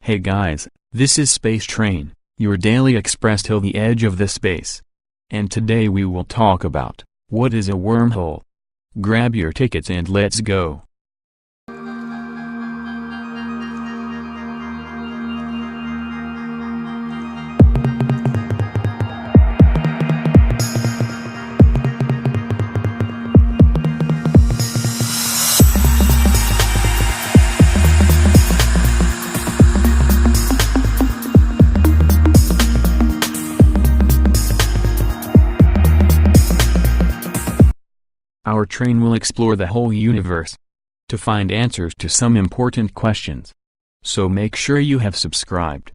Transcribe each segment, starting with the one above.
Hey guys, this is Space Train, your daily express till the edge of the space. And today we will talk about, what is a wormhole? Grab your tickets and let's go. Our train will explore the whole universe to find answers to some important questions. So make sure you have subscribed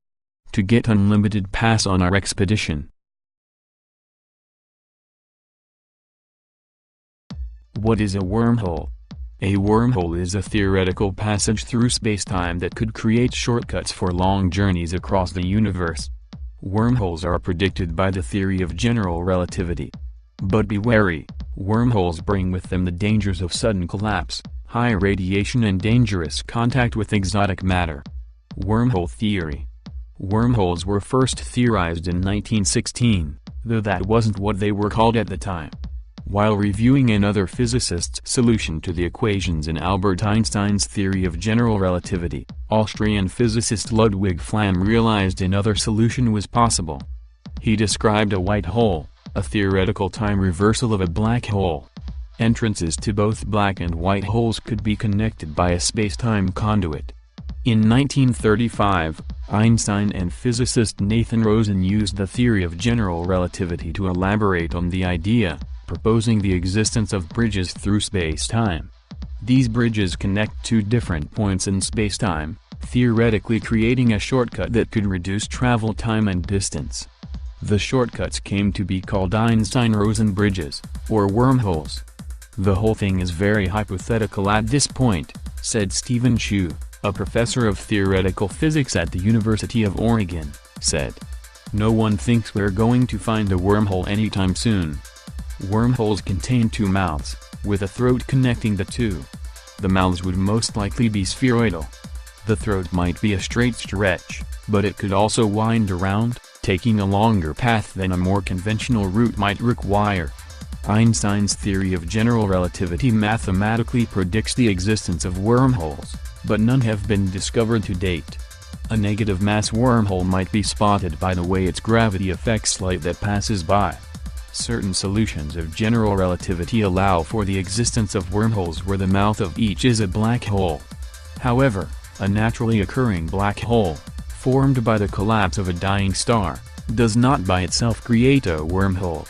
to get unlimited pass on our expedition. What is a wormhole? A wormhole is a theoretical passage through spacetime that could create shortcuts for long journeys across the universe. Wormholes are predicted by the theory of general relativity. But be wary. Wormholes bring with them the dangers of sudden collapse, high radiation and dangerous contact with exotic matter. Wormhole Theory. Wormholes were first theorized in 1916, though that wasn't what they were called at the time. While reviewing another physicist's solution to the equations in Albert Einstein's theory of general relativity, Austrian physicist Ludwig Flamm realized another solution was possible. He described a white hole, a theoretical time reversal of a black hole. Entrances to both black and white holes could be connected by a spacetime conduit. In 1935, Einstein and physicist Nathan Rosen used the theory of general relativity to elaborate on the idea, proposing the existence of bridges through spacetime. These bridges connect two different points in spacetime, theoretically creating a shortcut that could reduce travel time and distance. The shortcuts came to be called Einstein-Rosen bridges, or wormholes. The whole thing is very hypothetical at this point, said Stephen Chu, a professor of theoretical physics at the University of Oregon, said. No one thinks we're going to find a wormhole anytime soon. Wormholes contain two mouths, with a throat connecting the two. The mouths would most likely be spheroidal. The throat might be a straight stretch, but it could also wind around, taking a longer path than a more conventional route might require. Einstein's theory of general relativity mathematically predicts the existence of wormholes, but none have been discovered to date. A negative mass wormhole might be spotted by the way its gravity affects light that passes by. Certain solutions of general relativity allow for the existence of wormholes where the mouth of each is a black hole. However, a naturally occurring black hole, formed by the collapse of a dying star, does not by itself create a wormhole.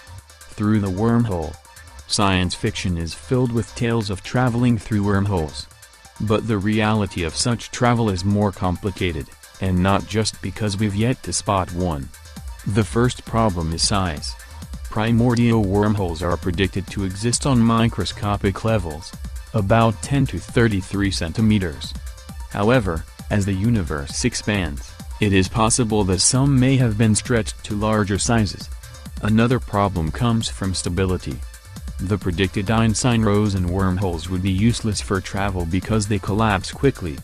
Through the wormhole. Science fiction is filled with tales of traveling through wormholes. But the reality of such travel is more complicated, and not just because we've yet to spot one. The first problem is size. Primordial wormholes are predicted to exist on microscopic levels, about 10 to 33 centimeters. However, as the universe expands, it is possible that some may have been stretched to larger sizes. Another problem comes from stability. The predicted Einstein-Rosen wormholes would be useless for travel because they collapse quickly.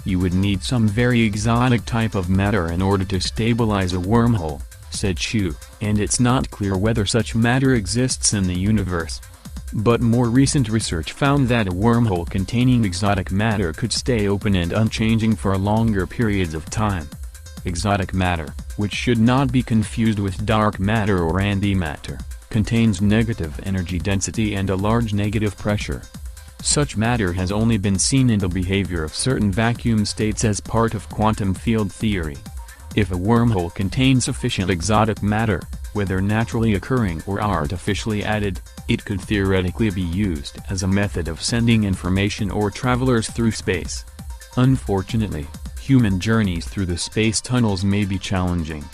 You would need some very exotic type of matter in order to stabilize a wormhole, said Chu, and it's not clear whether such matter exists in the universe. But more recent research found that a wormhole containing exotic matter could stay open and unchanging for longer periods of time. Exotic matter, which should not be confused with dark matter or antimatter, contains negative energy density and a large negative pressure. Such matter has only been seen in the behavior of certain vacuum states as part of quantum field theory. If a wormhole contains sufficient exotic matter, whether naturally occurring or artificially added, it could theoretically be used as a method of sending information or travelers through space. Unfortunately, human journeys through the space tunnels may be challenging.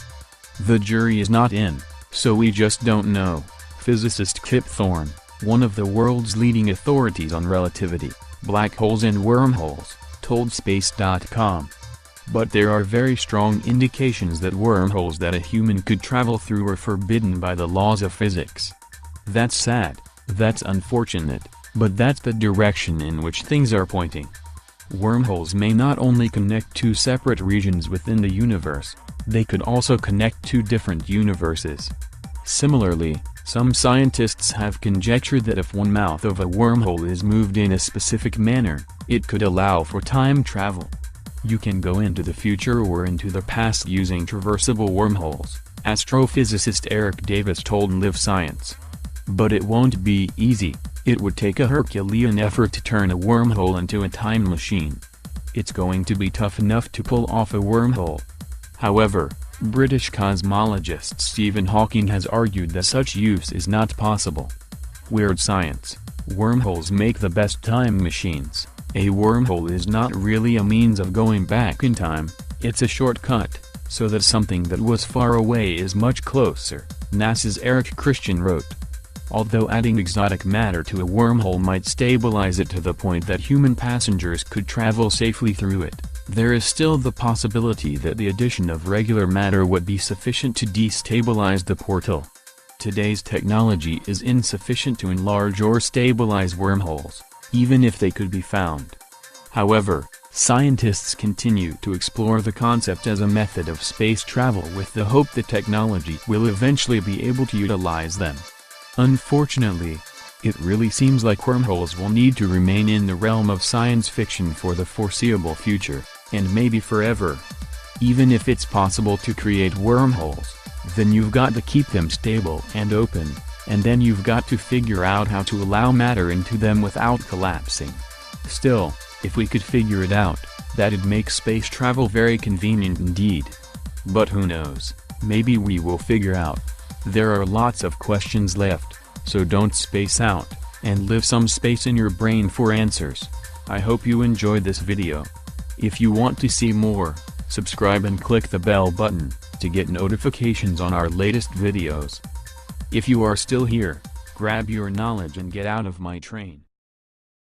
The jury is not in, so we just don't know, physicist Kip Thorne, one of the world's leading authorities on relativity, black holes and wormholes, told Space.com. But there are very strong indications that wormholes that a human could travel through are forbidden by the laws of physics. That's sad, that's unfortunate, but that's the direction in which things are pointing. Wormholes may not only connect two separate regions within the universe, they could also connect two different universes. Similarly, some scientists have conjectured that if one mouth of a wormhole is moved in a specific manner, it could allow for time travel. You can go into the future or into the past using traversable wormholes, astrophysicist Eric Davis told Live Science. But it won't be easy. It would take a Herculean effort to turn a wormhole into a time machine. It's going to be tough enough to pull off a wormhole. However, British cosmologist Stephen Hawking has argued that such use is not possible. Weird science. Wormholes make the best time machines. A wormhole is not really a means of going back in time, it's a shortcut, so that something that was far away is much closer, NASA's Eric Christian wrote. Although adding exotic matter to a wormhole might stabilize it to the point that human passengers could travel safely through it, there is still the possibility that the addition of regular matter would be sufficient to destabilize the portal. Today's technology is insufficient to enlarge or stabilize wormholes, even if they could be found. However, scientists continue to explore the concept as a method of space travel with the hope that technology will eventually be able to utilize them. Unfortunately, it really seems like wormholes will need to remain in the realm of science fiction for the foreseeable future, and maybe forever. Even if it's possible to create wormholes, then you've got to keep them stable and open, and then you've got to figure out how to allow matter into them without collapsing. Still, if we could figure it out, that'd make space travel very convenient indeed. But who knows, maybe we will figure out. There are lots of questions left, so don't space out, and leave some space in your brain for answers. I hope you enjoyed this video. If you want to see more, subscribe and click the bell button, to get notifications on our latest videos. If you are still here, grab your knowledge and get out of my train.